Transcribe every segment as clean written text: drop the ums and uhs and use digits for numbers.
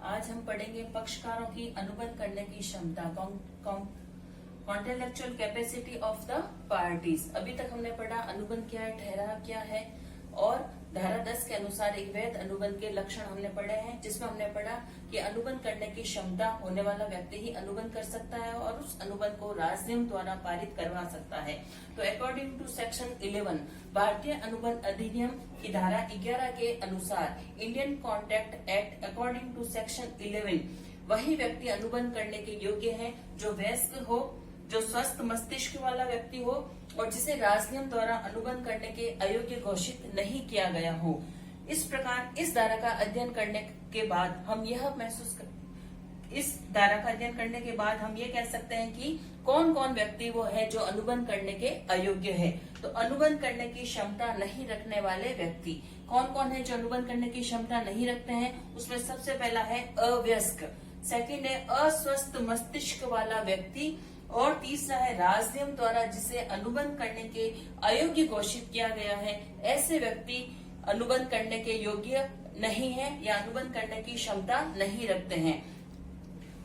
आज हम पढ़ेंगे पक्षकारों की अनुबंध करने की क्षमता, कॉन्टेलेक्चुअल कैपेसिटी ऑफ द पार्टीज। अभी तक हमने पढ़ा अनुबंध क्या है, ठहराव क्या है और धारा 10 के अनुसार एक वैध अनुबंध के लक्षण हमने पढ़े हैं, जिसमें हमने पढ़ा कि अनुबंध करने की क्षमता होने वाला व्यक्ति ही अनुबंध कर सकता है और उस अनुबंध को राजनियम द्वारा पारित करवा सकता है। तो अकॉर्डिंग टू सेक्शन 11 भारतीय अनुबंध अधिनियम की धारा 11 के अनुसार Indian contract act according to section 11 वही व्यक्ति अनुबंध करने के योग्य है जो वयस्क हो, जो स्वस्थ मस्तिष्क वाला व्यक्ति हो और जिसे राजनियम द्वारा अनुबंध करने के अयोग्य घोषित नहीं किया गया हो। इस प्रकार इस धारा का अध्ययन करने के बाद हम यह कह सकते हैं कि कौन कौन व्यक्ति वो है जो अनुबंध करने के अयोग्य है। तो अनुबंध करने की क्षमता नहीं रखने वाले व्यक्ति कौन कौन है जो अनुबंध करने की क्षमता नहीं रखते हैं, उसमें सबसे पहला है अवयस्क, सेकंड है अस्वस्थ मस्तिष्क वाला व्यक्ति और तीसरा है राजनियम द्वारा जिसे अनुबंध करने के अयोग्य घोषित किया गया है। ऐसे व्यक्ति अनुबंध करने के योग्य नहीं है या अनुबंध करने की क्षमता नहीं रखते हैं।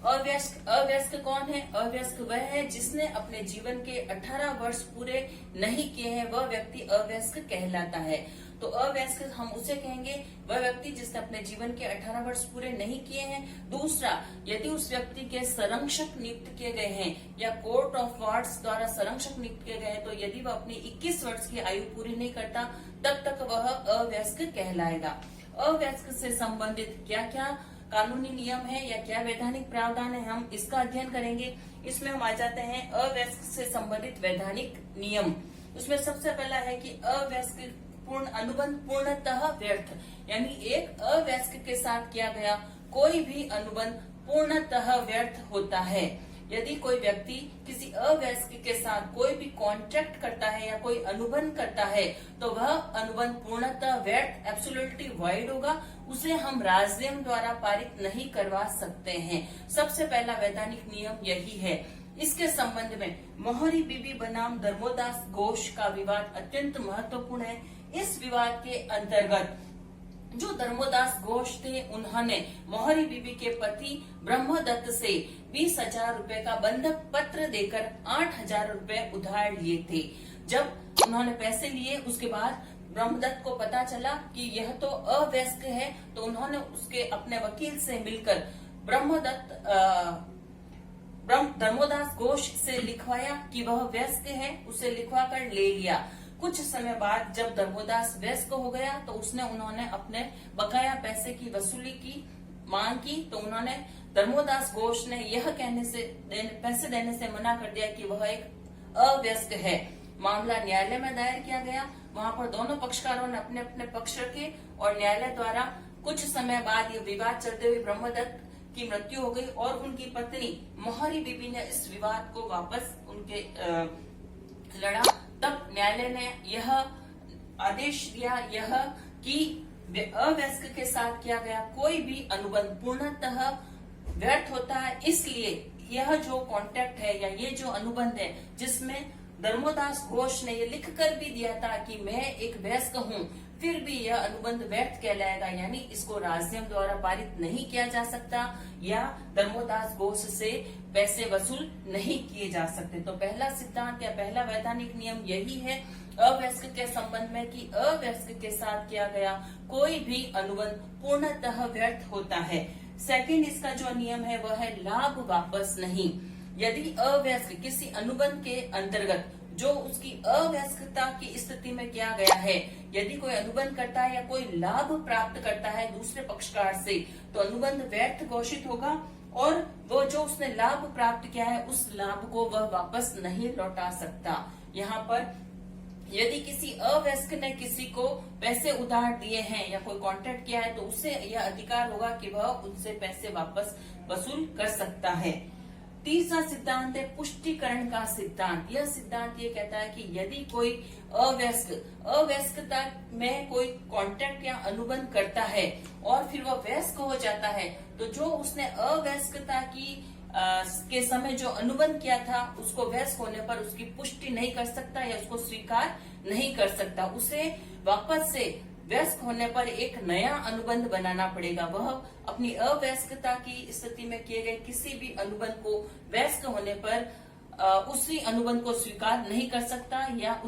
अवयस्क कौन है? अवयस्क वह है जिसने अपने जीवन के 18 वर्ष पूरे नहीं किए हैं, वह व्यक्ति अवयस्क कहलाता है। तो अवयस्क हम उसे कहेंगे वह व्यक्ति जिसने अपने जीवन के 18 वर्ष पूरे नहीं किए हैं। दूसरा, यदि उस व्यक्ति के संरक्षक नियुक्त किए गए हैं या कोर्ट ऑफ वार्ड्स द्वारा संरक्षक नियुक्त किए गए हैं, तो यदि वह अपनी 21 वर्ष की आयु पूरी नहीं करता तब तक वह अवयस्क कहलाएगा। अवयस्क से संबंधित क्या क्या कानूनी नियम है या क्या वैधानिक प्रावधान है, हम इसका अध्ययन करेंगे। इसमें हम आ जाते हैं अवयस्क से संबंधित वैधानिक नियम। उसमें सबसे पहला है कि अवयस्क पूर्ण अनुबंध पूर्णतः व्यर्थ, यानी एक अवयस्क के साथ किया गया कोई भी अनुबंध पूर्णतः व्यर्थ होता है। यदि कोई व्यक्ति किसी अवयस्क के साथ कोई भी कॉन्ट्रैक्ट करता है या कोई अनुबंध करता है तो वह अनुबंध पूर्णतः व्यर्थ, एब्सोल्युटली वॉइड होगा, उसे हम राजनियम द्वारा पारित नहीं करवा सकते हैं। सबसे पहला वैधानिक नियम यही है। इसके संबंध में मोहरी बीबी बनाम धर्मोदास घोष का विवाद अत्यंत महत्वपूर्ण है। इस विवाद के अंतर्गत जो धर्मोदास घोष थे उन्होंने मोहरी बीबी के पति ब्रह्मदत्त से 20,000 रुपए का बंधक पत्र देकर 8,000 रुपए उधार लिए थे। जब उन्होंने पैसे लिए उसके बाद ब्रह्मदत्त को पता चला कि यह तो अवयस्क है, तो उन्होंने उसके अपने वकील से मिलकर धर्मोदास घोष से लिखवाया कि वह वयस्क है, उसे लिखवा कर ले लिया। कुछ समय बाद जब धर्मोदास वयस्क हो गया तो उन्होंने अपने बकाया पैसे की वसूली की मांग की, तो उन्होंने धर्मोदास घोष ने यह पैसे देने से मना कर दिया कि वह एक अवयस्क है। मामला न्यायालय में दायर किया गया। वहां पर दोनों पक्षकारों ने अपने अपने पक्ष रखे और न्यायालय द्वारा कुछ समय बाद ये विवाद चलते हुए ब्रह्मदत्त की मृत्यु हो गई और उनकी पत्नी मोहरी बीबी ने इस विवाद को वापस उनके लड़ा। तब न्यायालय ने यह आदेश दिया कि अवयस्क के साथ किया गया कोई भी अनुबंध पूर्णतः व्यर्थ होता है। इसलिए यह जो कॉन्ट्रैक्ट है या ये जो अनुबंध है जिसमें धर्मोदास घोष ने ये लिख कर भी दिया था कि मैं एक वयस्क हूँ, फिर भी यह अनुबंध व्यर्थ कहलाएगा, यानी इसको राजनियम द्वारा पारित नहीं किया जा सकता या धर्मोदास घोष से पैसे वसूल नहीं किए जा सकते। तो पहला सिद्धांत या पहला वैधानिक नियम यही है अवयस्क के संबंध में कि अवयस्क के साथ किया गया कोई भी अनुबंध पूर्णतः व्यर्थ होता है। सेकंड इसका जो नियम है वह है लाभ वापस नहीं। यदि अवयस्क किसी अनुबंध के अंतर्गत जो उसकी अवयस्कता की स्थिति में किया गया है, यदि कोई अनुबंध करता है या कोई लाभ प्राप्त करता है दूसरे पक्षकार से, तो अनुबंध व्यर्थ घोषित होगा और वो जो उसने लाभ प्राप्त किया है उस लाभ को वह वापस नहीं लौटा सकता। यहाँ पर यदि किसी अवयस्क ने किसी को पैसे उधार दिए हैं या कोई कॉन्ट्रैक्ट किया है तो उसे यह अधिकार होगा कि वह उनसे पैसे वापस वसूल कर सकता है। तीसरा सिद्धांत है पुष्टिकरण का सिद्धांत। यह सिद्धांत ये कहता है कि यदि कोई अवयस्कता में कोई कॉन्ट्रैक्ट या अनुबंध करता है और फिर वह वयस्क हो जाता है, तो जो उसने अवयस्कता के समय जो अनुबंध किया था उसको वयस्क होने पर उसकी पुष्टि नहीं कर सकता या उसको स्वीकार नहीं कर सकता, उसे वापस से व्यस्क होने पर एक नया अनुबंध बनाना पड़ेगा। वह अपनी अवयस्कता की स्थिति में किए गए किसी भी अनुबंध को व्यस्क होने पर उसी अनुबंध को स्वीकार नहीं कर सकता या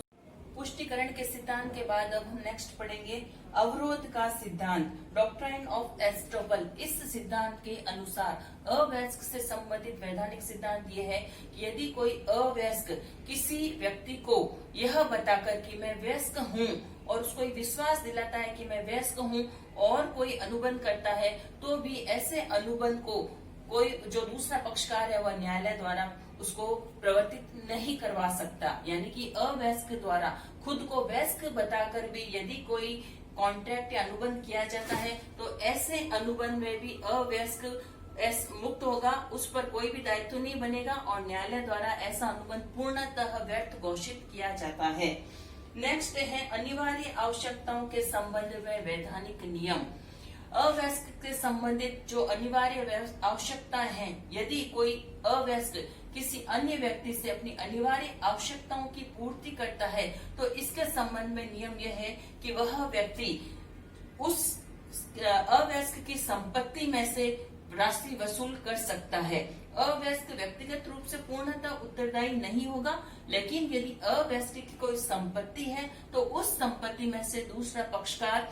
पुष्टिकरण के सिद्धांत के बाद अब हम नेक्स्ट पढ़ेंगे अवरोध का सिद्धांत, डॉक्ट्राइन ऑफ एरिस्टोटल। इस सिद्धांत के अनुसार अवयस्क से संबंधित वैधानिक सिद्धांत यह है कि यदि कोई अवयस्क किसी व्यक्ति को यह बताकर कि मैं वयस्क हूँ और उसको विश्वास दिलाता है कि मैं वयस्क हूँ और कोई अनुबंध करता है, तो भी ऐसे अनुबंध को कोई जो दूसरा पक्षकार है वह न्यायालय द्वारा उसको प्रवर्तित नहीं करवा सकता। यानी कि अवयस्क द्वारा खुद को वयस्क बताकर भी यदि कोई कॉन्ट्रैक्ट या अनुबंध किया जाता है तो ऐसे अनुबंध में भी अवयस्क मुक्त होगा, उस पर कोई भी दायित्व नहीं बनेगा और न्यायालय द्वारा ऐसा अनुबंध पूर्णतः व्यर्थ घोषित किया जाता है। नेक्स्ट है अनिवार्य आवश्यकताओं के संबंध में वैधानिक नियम। अवयस्क के संबंधित जो अनिवार्य आवश्यकताएं हैं, यदि कोई अवयस्क किसी अन्य व्यक्ति से अपनी अनिवार्य आवश्यकताओं की पूर्ति करता है तो इसके संबंध में नियम यह है कि वह व्यक्ति उस अवयस्क की संपत्ति में से राशि वसूल कर सकता है। अवयस्क व्यक्तिगत रूप से पूर्णतः उत्तरदायी नहीं होगा, लेकिन यदि अवयस्क की कोई संपत्ति है तो उस संपत्ति में से दूसरा पक्षकार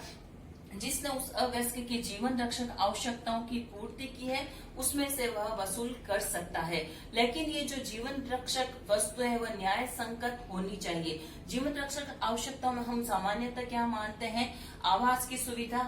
जिसने उस अवयस्क की जीवन रक्षक आवश्यकताओं की पूर्ति की है उसमें से वह वसूल कर सकता है। लेकिन ये जो जीवन रक्षक वस्तु है वह न्याय संगत होनी चाहिए। जीवन रक्षक आवश्यकताओं में हम सामान्यतः क्या मानते हैं, आवास की सुविधा,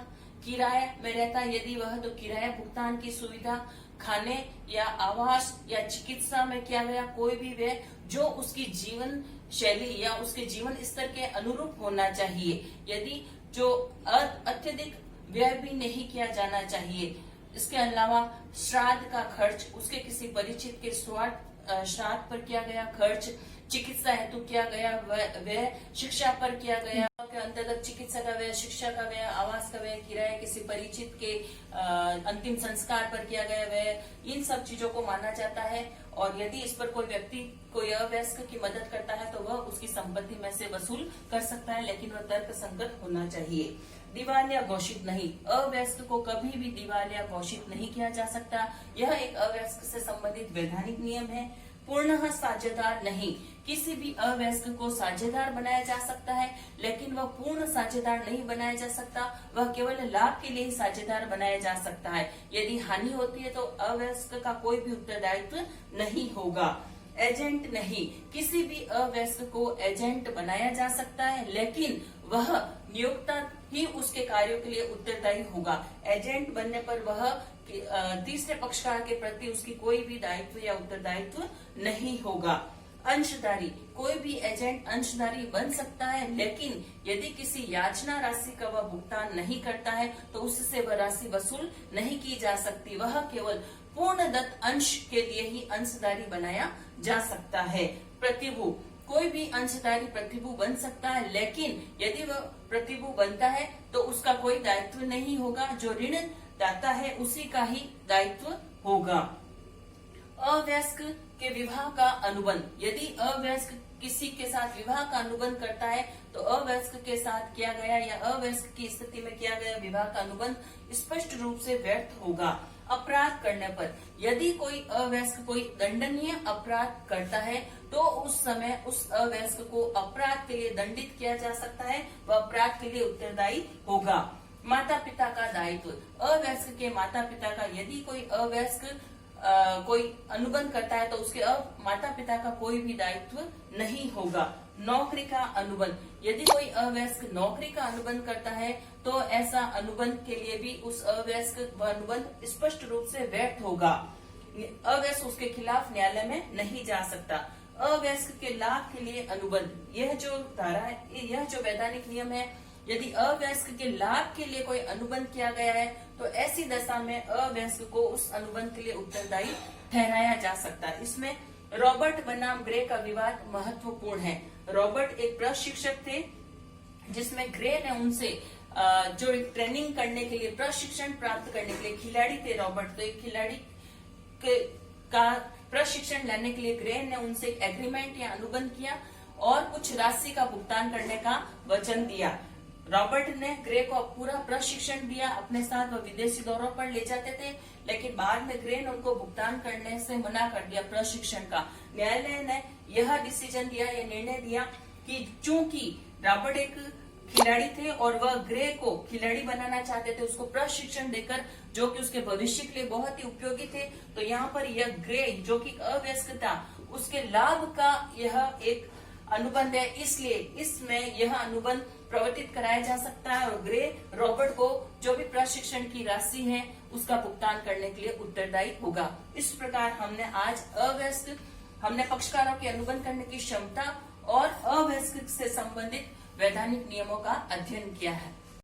किराए में रहता है यदि वह तो किराया भुगतान की सुविधा, खाने या आवास या चिकित्सा में किया गया कोई भी व्यय जो उसकी जीवन शैली या उसके जीवन स्तर के अनुरूप होना चाहिए। यदि जो अत्यधिक व्यय भी नहीं किया जाना चाहिए। इसके अलावा श्राद्ध का खर्च, उसके किसी परिचित के श्राद्ध पर किया गया खर्च, चिकित्सा हेतु किया गया व्यय, शिक्षा पर किया गया के अंतर्गत चिकित्सा का व्यय, शिक्षा का व्यय, आवास का व्यय, किराया, किसी परिचित के अंतिम संस्कार पर किया गया व्यय, इन सब चीजों को माना जाता है। और यदि इस पर कोई व्यक्ति कोई अवयस्क की मदद करता है तो वह उसकी संपत्ति में से वसूल कर सकता है, लेकिन वह तर्क संगत होना चाहिए। दिवालिया घोषित नहीं, अवयस्क को कभी भी दिवालिया घोषित नहीं किया जा सकता। यह एक अवयस्क से संबंधित वैधानिक नियम है। पूर्णतः साझेदार नहीं, किसी भी अवयस्क को साझेदार बनाया जा सकता है, लेकिन वह पूर्ण साझेदार नहीं बनाया जा सकता। वह केवल लाभ के लिए ही साझेदार बनाया जा सकता है। यदि हानि होती है तो अवयस्क का कोई भी उत्तरदायित्व नहीं होगा। एजेंट नहीं, किसी भी अवयस्क को एजेंट बनाया जा सकता है, लेकिन वह नियोक्ता ही उसके कार्यों के लिए उत्तरदायी होगा। एजेंट बनने पर वह तीसरे पक्षकार के प्रति उसकी कोई भी दायित्व या उत्तरदायित्व नहीं होगा। अंशधारी, कोई भी एजेंट अंशधारी बन सकता है, लेकिन यदि किसी याचना राशि का वह भुगतान नहीं करता है तो उससे वह राशि वसूल नहीं की जा सकती। वह केवल पूर्णदत्त अंश के लिए ही अंशधारी बनाया जा सकता है। प्रतिभू, कोई भी अंशधारी प्रतिभू बन सकता है, लेकिन यदि वह प्रतिभू बनता है तो उसका कोई दायित्व नहीं होगा। जो ऋण दाता है उसी का ही दायित्व होगा। अवयस्क के विवाह का अनुबंध, यदि अवयस्क किसी के साथ विवाह का अनुबंध करता है तो अवयस्क के साथ किया गया या अवयस्क की स्थिति में किया गया विवाह का अनुबंध स्पष्ट रूप से व्यर्थ होगा। अपराध करने पर, यदि कोई अवयस्क कोई दंडनीय अपराध करता है तो उस समय उस अवयस्क को अपराध के लिए दंडित किया जा सकता है, वह अपराध के लिए उत्तरदायी होगा। माता पिता का दायित्व, अवयस्क के माता पिता का यदि कोई अवयस्क कोई अनुबंध करता है तो उसके माता पिता का कोई भी दायित्व नहीं होगा। नौकरी का अनुबंध, यदि कोई अवयस्क नौकरी का अनुबंध करता है तो ऐसा अनुबंध के लिए भी उस अवयस्क अनुबंध स्पष्ट रूप से व्यर्थ होगा। अवयस्क उसके खिलाफ न्यायालय में नहीं जा सकता। अवयस्क के लाभ के लिए अनुबंध, यह जो धारा है, यह जो वैधानिक नियम है, यदि अवयस्क के लाभ के लिए कोई अनुबंध किया गया है तो ऐसी दशा में अवयस्क को उस अनुबंध के लिए उत्तरदायी ठहराया जा सकता है। इसमें रॉबर्ट बनाम ग्रे का विवाद महत्वपूर्ण है। रॉबर्ट एक प्रशिक्षक थे जिसमें ग्रे ने उनसे जो ट्रेनिंग करने के लिए प्रशिक्षण प्राप्त करने के लिए खिलाड़ी थे रॉबर्ट, तो एक खिलाड़ी का प्रशिक्षण लेने के लिए ग्रे ने उनसे एक एग्रीमेंट या अनुबंध किया और कुछ राशि का भुगतान करने का वचन दिया। रॉबर्ट ने ग्रे को पूरा प्रशिक्षण दिया, अपने साथ वो विदेशी दौरों पर ले जाते थे, लेकिन बाद में ग्रे ने उनको भुगतान करने से मना कर दिया प्रशिक्षण का। न्यायालय ने यह डिसीजन दिया, यह निर्णय दिया कि चूंकि रॉबर्ट एक खिलाड़ी थे और वह ग्रे को खिलाड़ी बनाना चाहते थे, उसको प्रशिक्षण देकर, जो कि उसके भविष्य के लिए बहुत ही उपयोगी थे, तो यहाँ पर यह ग्रे जो कि अवयस्क था, उसके लाभ का यह एक अनुबंध है, इसलिए इसमें यह अनुबंध प्रवर्तित कराया जा सकता है और ग्रे रॉबर्ट को जो भी प्रशिक्षण की राशि है उसका भुगतान करने के लिए उत्तरदायी होगा। इस प्रकार हमने पक्षकारों के अनुबंध करने की क्षमता और अवयस्क से संबंधित वैधानिक नियमों का अध्ययन किया है।